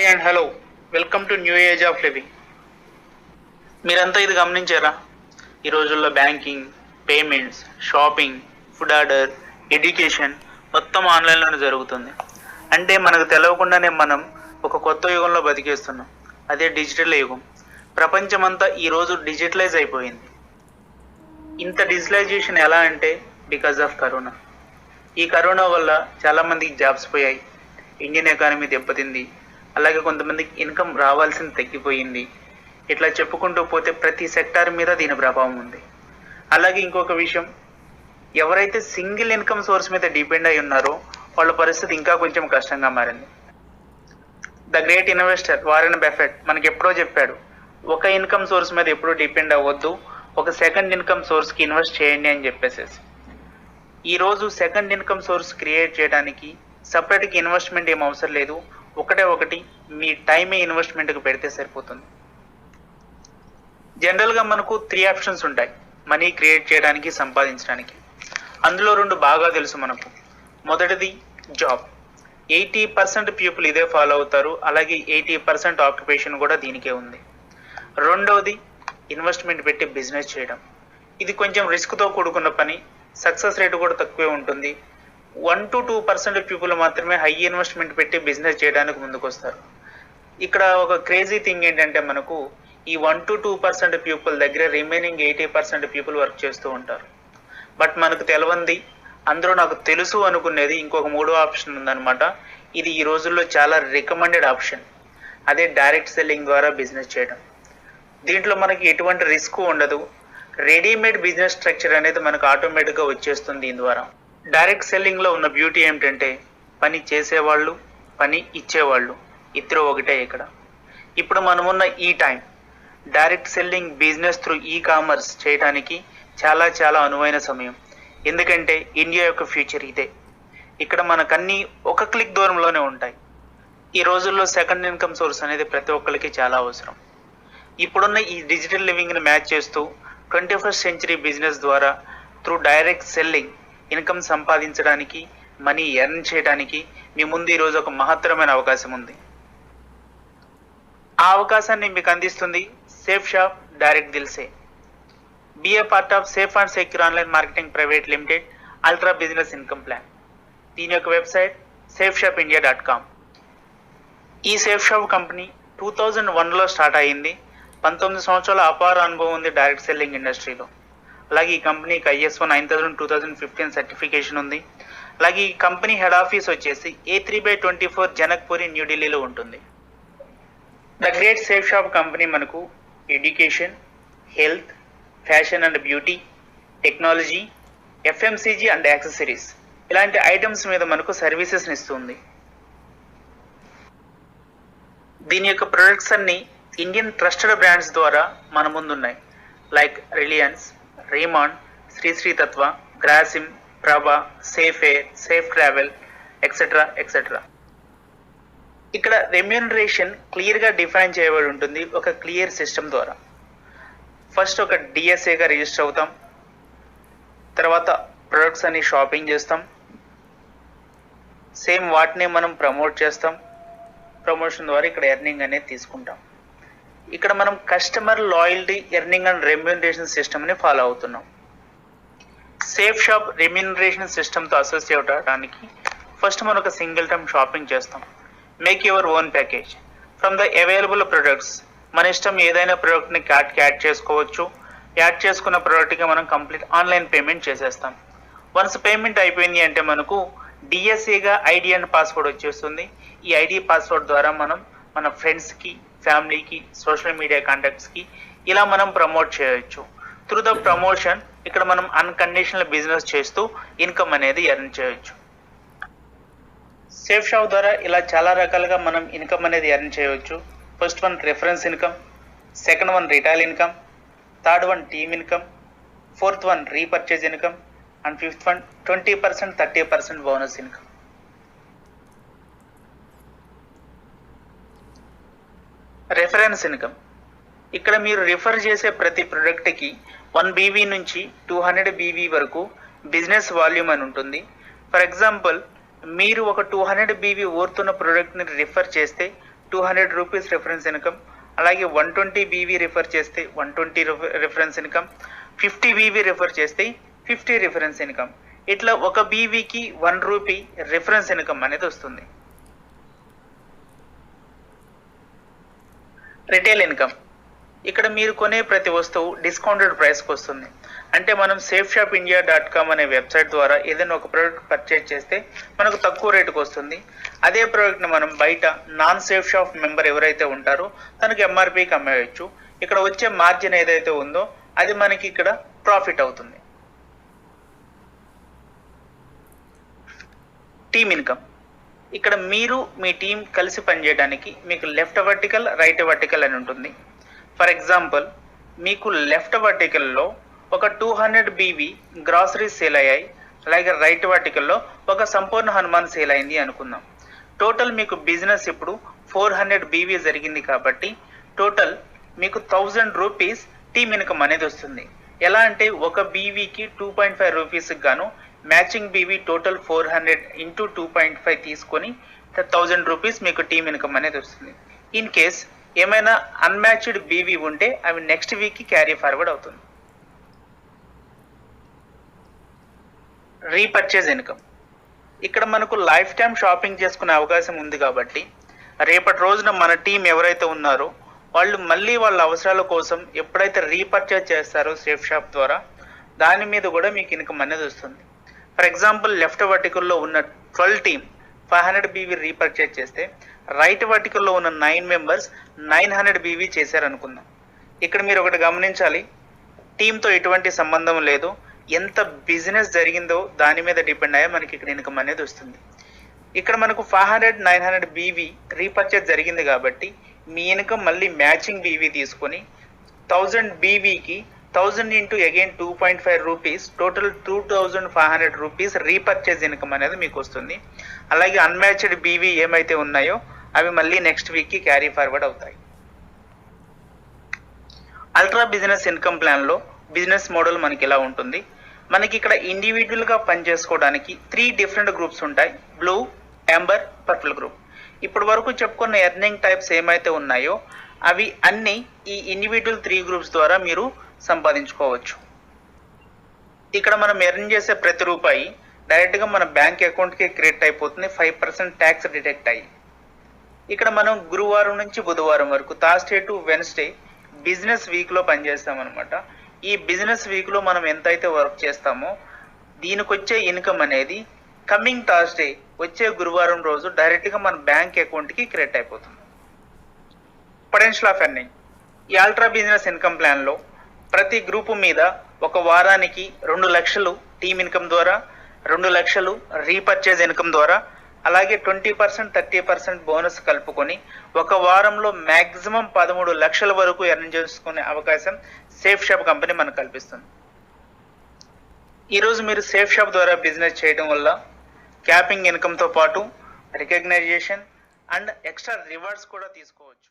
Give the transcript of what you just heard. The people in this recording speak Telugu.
And hello, welcome to new age of living. మీరంతా ఇది గమనించారా? ఈ రోజుల్లో banking, payments, shopping, food order, education మొత్తం ఆన్లైన్లోనే జరుగుతుంది. అంటే మనకు తెలవకుండానే మనం ఒక కొత్త యుగంలో బతికేస్తున్నాం. అదే డిజిటల్ యుగం. ప్రపంచమంతా ఈరోజు డిజిటలైజ్ అయిపోయింది. ఇంత డిజిటలైజేషన్ ఎలా అంటే బికాజ్ ఆఫ్ కరోనా. ఈ కరోనా వల్ల చాలామందికి జాబ్స్ పోయాయి, ఇండియన్ ఎకానమీ దెబ్బతింది, అలాగే కొంతమందికి ఇన్కమ్ రావాల్సింది తగ్గిపోయింది. ఇట్లా చెప్పుకుంటూ పోతే ప్రతి సెక్టార్ మీద దీని ప్రభావం ఉంది. అలాగే ఇంకొక విషయం, ఎవరైతే సింగిల్ ఇన్కమ్ సోర్స్ మీద డిపెండ్ అయి ఉన్నారో వాళ్ళ పరిస్థితి ఇంకా కొంచెం కష్టంగా మారింది. The great investor Warren Buffett మనకి ఎప్పుడో చెప్పాడు, ఒక ఇన్కమ్ సోర్స్ మీద ఎప్పుడూ డిపెండ్ అవ్వద్దు, ఒక సెకండ్ ఇన్కమ్ సోర్స్కి ఇన్వెస్ట్ చేయండి అని చెప్పేసేసి. ఈరోజు సెకండ్ ఇన్కమ్ సోర్స్ క్రియేట్ చేయడానికి సపరేట్గా ఇన్వెస్ట్మెంట్ ఏం అవసరం లేదు. ఒకటి మీ టైమే ఇన్వెస్ట్మెంట్కి పెడితే సరిపోతుంది. జనరల్గా మనకు 3 ఆప్షన్స్ ఉంటాయి మనీ క్రియేట్ చేయడానికి, సంపాదించడానికి. అందులో 2 బాగా తెలుసు మనకు. మొదటిది జాబ్. 80% పీపుల్ ఇదే ఫాలో అవుతారు, అలాగే 80% ఆక్యుపేషన్ కూడా దీనికే ఉంది. రెండవది ఇన్వెస్ట్మెంట్ పెట్టి బిజినెస్ చేయడం. ఇది కొంచెం రిస్క్తో కూడుకున్న పని, సక్సెస్ రేటు కూడా తక్కువే ఉంటుంది. 1 to 2% పీపుల్ మాత్రమే హై ఇన్వెస్ట్మెంట్ పెట్టి బిజినెస్ చేయడానికి ముందుకు వస్తారు. ఇక్కడ ఒక క్రేజీ థింగ్ ఏంటంటే మనకు ఈ 1 to 2% పీపుల్ దగ్గర రిమైనింగ్ 80% పీపుల్ వర్క్ చేస్తూ ఉంటారు. బట్ మనకు తెలవంది, అందరూ నాకు తెలుసు అనుకునేది ఇంకొక 3వ ఆప్షన్ ఉందన్నమాట. ఇది ఈ రోజుల్లో చాలా రికమెండెడ్ ఆప్షన్. అదే డైరెక్ట్ సెల్లింగ్ ద్వారా బిజినెస్ చేయడం. దీంట్లో మనకి ఎటువంటి రిస్క్ ఉండదు. రెడీమేడ్ బిజినెస్ స్ట్రక్చర్ అనేది మనకు ఆటోమేటిక్గా వచ్చేస్తుంది దీని ద్వారా. డైరెక్ట్ సెల్లింగ్లో ఉన్న బ్యూటీ ఏమిటంటే పని చేసేవాళ్ళు, పని ఇచ్చేవాళ్ళు ఇద్దరు ఒకటే. ఇక్కడ ఇప్పుడు మనమున్న ఈ time direct selling business through e commerce చేయడానికి చాలా చాలా అనువైన సమయం. ఎందుకంటే ఇండియా యొక్క ఫ్యూచర్ ఇదే. ఇక్కడ మనకన్నీ ఒక క్లిక్ దూరంలోనే ఉంటాయి. ఈ రోజుల్లో సెకండ్ ఇన్కమ్ సోర్స్ అనేది ప్రతి ఒక్కరికి చాలా అవసరం. ఇప్పుడున్న ఈ డిజిటల్ లివింగ్ని మ్యాచ్ చేస్తూ 21st సెంచరీ బిజినెస్ ద్వారా త్రూ డైరెక్ట్ సెల్లింగ్ ఇన్కమ్ సంపాదించడానికి, మనీ ఎర్న్ చేయడానికి మీ ముందు ఈరోజు ఒక మహత్తరమైన అవకాశం ఉంది. ఆ అవకాశాన్ని మీకు అందిస్తుంది సేఫ్ షాప్ డైరెక్ట్ దిల్సే. Be a part of safe and secure online marketing private limited ultra business income plan. దీని యొక్క వెబ్సైట్ safeshopindia.com. ఈ సేఫ్ షాప్ కంపెనీ 2001లో స్టార్ట్ అయ్యింది. 19 సంవత్సరాల అపార అనుభవం ఉంది డైరెక్ట్ సెల్లింగ్ ఇండస్ట్రీలో. అలాగే ఈ కంపెనీకి ISO 9000:2015 సర్టిఫికేషన్ ఉంది. అలాగే ఈ కంపెనీ హెడ్ ఆఫీస్ వచ్చేసి A3/24 జనక్పూరి, న్యూఢిల్లీలో ఉంటుంది. The great safe shop company మనకు education, health, fashion and beauty, technology, FMCG and accessories ఇలాంటి ఐటమ్స్ మీద మనకు సర్వీసెస్ని ఇస్తుంది. దీని యొక్క ప్రొడక్ట్స్ అన్ని ఇండియన్ ట్రస్టెడ్ బ్రాండ్స్ ద్వారా మన ముందున్నాయి. లైక్ రిలయన్స్, రీమాండ్, శ్రీ తత్వ, గ్రాసిమ్, ప్రభా, safe air, safe travel etcetera etcetera. ఇక్కడ రెమ్యూనరేషన్ క్లియర్గా డిఫైన్ చేయబడి ఉంటుంది ఒక క్లియర్ సిస్టమ్ ద్వారా. ఫస్ట్ ఒక DSAగా రిజిస్టర్ అవుతాం, తర్వాత ప్రొడక్ట్స్ అన్ని షాపింగ్ చేస్తాం, సేమ్ వాటిని మనం ప్రమోట్ చేస్తాం. ప్రమోషన్ ద్వారా ఇక్కడ ఎర్నింగ్ అనేది తీసుకుంటాం. ఇక్కడ మనం customer loyalty, earning and remuneration సిస్టమ్ని ఫాలో అవుతున్నాం. సేఫ్ షాప్ రెమ్యూనరేషన్ సిస్టమ్తో అసోసియేట్ అవడానికి ఫస్ట్ మనం ఒక సింగిల్ టైం షాపింగ్ చేస్తాం. Make your own package from the available products. మన ఇష్టం ఏదైనా ప్రోడక్ట్ని కార్ట్కి యాడ్ చేసుకోవచ్చు. యాడ్ చేసుకున్న ప్రోడక్ట్కి మనం కంప్లీట్ ఆన్లైన్ పేమెంట్ చేసేస్తాం. వన్స్ పేమెంట్ అయిపోయింది అంటే మనకు DSAగా ID అండ్ పాస్వర్డ్ వచ్చేస్తుంది. ఈ ID పాస్వర్డ్ ద్వారా మనం మన ఫ్రెండ్స్కి, ఫ్యామిలీకి, సోషల్ మీడియా కాంటాక్ట్స్కి ఇలా మనం ప్రమోట్ చేయొచ్చు. త్రూ ద ప్రమోషన్ ఇక్కడ మనం అన్కండిషనల్ బిజినెస్ చేస్తూ ఇన్కమ్ అనేది ఎర్న్ చేయొచ్చు. సేఫ్ షాప్ ద్వారా ఇలా చాలా రకాలుగా మనం ఇన్కమ్ అనేది ఎర్న్ చేయవచ్చు. First one reference income, second one retail income, third one team income, fourth one repurchase income and fifth one 20%, 30% bonus income. Reference income, ఇక్కడ మీరు రిఫర్ చేసే ప్రతి ప్రొడక్ట్కి 1 BV నుంచి 200 BV వరకు బిజినెస్ వాల్యూమ్ అని ఉంటుంది. ఫర్ ఎగ్జాంపుల్ మీరు ఒక 200 BV వర్త్ ఉన్న ప్రోడక్ట్ని రిఫర్ చేస్తే రూపీస్ రిఫరెన్స్ ఇన్కమ్, అలాగే 120 బీవీ రిఫర్ చేస్తే 120 రిఫరెన్స్ ఇన్కమ్, 50 బీవీ రిఫర్ చేస్తే 50 రిఫరెన్స్ ఇన్కమ్. ఇట్లా ఒక బీవీకి 1 రూపీ రిఫరెన్స్ ఇన్కమ్ అనేది వస్తుంది. రిటైల్ ఇన్కమ్, ఇక్కడ మీరు కొనే ప్రతి వస్తువు డిస్కౌంటెడ్ ప్రైస్కి వస్తుంది. అంటే మనం safeshopindia.com అనే వెబ్సైట్ ద్వారా ఏదైనా ఒక ప్రోడక్ట్ పర్చేజ్ చేస్తే మనకు తక్కువ రేటుకు వస్తుంది. అదే ప్రోడక్ట్ని మనం బయట నాన్ సేఫ్ షాప్ మెంబర్ ఎవరైతే ఉంటారో తనకి ఎంఆర్పీకి అమ్మేయచ్చు. ఇక్కడ వచ్చే మార్జిన్ ఏదైతే ఉందో అది మనకి ఇక్కడ ప్రాఫిట్ అవుతుంది. టీమ్ ఇన్కమ్, ఇక్కడ మీరు మీ టీం కలిసి పనిచేయడానికి మీకు లెఫ్ట్ వర్టికల్ రైట్ వర్టికల్ అని ఉంటుంది. ఫర్ ఎగ్జాంపుల్ మీకు లెఫ్ట్ వర్టికల్లో ఒక 200 బీవీ గ్రాసరీస్ సేల్ అయ్యాయి, అలాగే రైట్ వర్టికల్లో ఒక సంపూర్ణ హనుమాన్ సేల్ అయింది అనుకుందాం. టోటల్ మీకు బిజినెస్ ఇప్పుడు 400 బీవీ జరిగింది కాబట్టి టోటల్ మీకు 1000 రూపీస్ టీమ్ ఇన్కమ్ అనేది వస్తుంది. ఎలా అంటే ఒక బీవీకి 2.5 రూపీస్కి గాను మ్యాచింగ్ బీవీ టోటల్ 400 ఇంటూ 2.5 తీసుకొని 1000 రూపీస్ మీకు టీమ్ ఇన్కమ్ అనేది వస్తుంది. ఇన్ కేస్ ఏమైనా అన్మ్యాచ్డ్ బీవీ ఉంటే అవి నెక్స్ట్ వీక్కి క్యారీ ఫార్వర్డ్ అవుతుంది. రీపర్చేజ్ ఇన్కమ్, ఇక్కడ మనకు లైఫ్ టైం షాపింగ్ చేసుకునే అవకాశం ఉంది కాబట్టి రేపటి రోజున మన టీం ఎవరైతే ఉన్నారో వాళ్ళు మళ్ళీ వాళ్ళ అవసరాల కోసం ఎప్పుడైతే రీపర్చేజ్ చేస్తారో సేఫ్ షాప్ ద్వారా దాని మీద కూడా మీకు ఇన్కమ్ అనేది వస్తుంది. ఫర్ ఎగ్జాంపుల్ లెఫ్ట్ వర్టికల్లో ఉన్న 12 టీమ్ 500 బీవీ రీపర్చేజ్ చేస్తే రైట్ వర్టికల్లో ఉన్న 9 మెంబర్స్ 900 బీవీ చేశారనుకుందాం. ఇక్కడ మీరు ఒకటి గమనించాలి, టీంతో ఎటువంటి సంబంధం లేదు, ఎంత బిజినెస్ జరిగిందో దాని మీద డిపెండ్ అయ్యే మనకి ఇక్కడ ఇన్కమ్ అనేది వస్తుంది. ఇక్కడ మనకు 500-900 బీవీ రీపర్చేజ్ జరిగింది కాబట్టి మీ ఇన్కమ్ మళ్ళీ మ్యాచింగ్ బీవీ తీసుకొని 1000 బీవీకి 1000 into again 2.5 rupees total 2500 rupees repurchase income అనేది మీకు వస్తుంది. అలాగే అన్మ్యాచ్డ్ బీవీ ఏమైతే ఉన్నాయో అవి మళ్ళీ నెక్స్ట్ వీక్కి క్యారీ ఫార్వర్డ్ అవుతాయి. అల్ట్రా బిజినెస్ ఇన్కమ్ ప్లాన్లో బిజినెస్ మోడల్ మనకి ఇలా ఉంటుంది. మనకి ఇక్కడ ఇండివిజువల్గా పనిచేసుకోవడానికి 3 డిఫరెంట్ గ్రూప్స్ ఉంటాయి, బ్లూ, యాంబర్, పర్పుల్ గ్రూప్. ఇప్పటి వరకు చెప్పుకున్న ఎర్నింగ్ టైప్స్ ఏమైతే ఉన్నాయో అవి అన్నీ ఈ ఇండివిజువల్ 3 గ్రూప్స్ ద్వారా మీరు సంపాదించుకోవచ్చు. ఇక్కడ మనం ఎర్న్ చేసే ప్రతి రూపాయి డైరెక్ట్గా మన బ్యాంక్ అకౌంట్కి క్రెడిట్ అయిపోతుంది, 5% ట్యాక్స్ డిడక్ట్ అయ్యి. ఇక్కడ మనం గురువారం నుంచి బుధవారం వరకు థర్స్డే టు వెన్స్డే బిజినెస్ వీక్లో పనిచేస్తాం అనమాట. ఈ బిజినెస్ వీక్లో మనం ఎంతైతే వర్క్ చేస్తామో దీనికి వచ్చే ఇన్కమ్ అనేది కమింగ్ థర్స్డే వచ్చే గురువారం రోజు డైరెక్ట్గా మన బ్యాంక్ అకౌంట్కి క్రెడిట్ అయిపోతుంది. పొటెన్షియల్ ఆఫ్ ఎర్నింగ్, ఈ అల్ట్రా బిజినెస్ ఇన్కమ్ ప్లాన్లో ప్రతి గ్రూపు మీద ఒక వారానికి 2 లక్షలు టీమ్ ఇన్కమ్ ద్వారా, 2 లక్షలు రీపర్చేజ్ ఇన్కమ్ ద్వారా, అలాగే 20% 30% బోనస్ కలుపుకొని ఒక వారంలో మ్యాక్సిమం 13 లక్షల వరకు ఎర్న్ చేసుకునే అవకాశం సేఫ్ షాప్ కంపెనీ మనకు కల్పిస్తుంది. ఈరోజు మీరు సేఫ్ షాప్ ద్వారా బిజినెస్ చేయడం వల్ల క్యాపింగ్ ఇన్కమ్తో పాటు రికగ్నైజేషన్ అండ్ ఎక్స్ట్రా రివార్డ్స్ కూడా తీసుకోవచ్చు.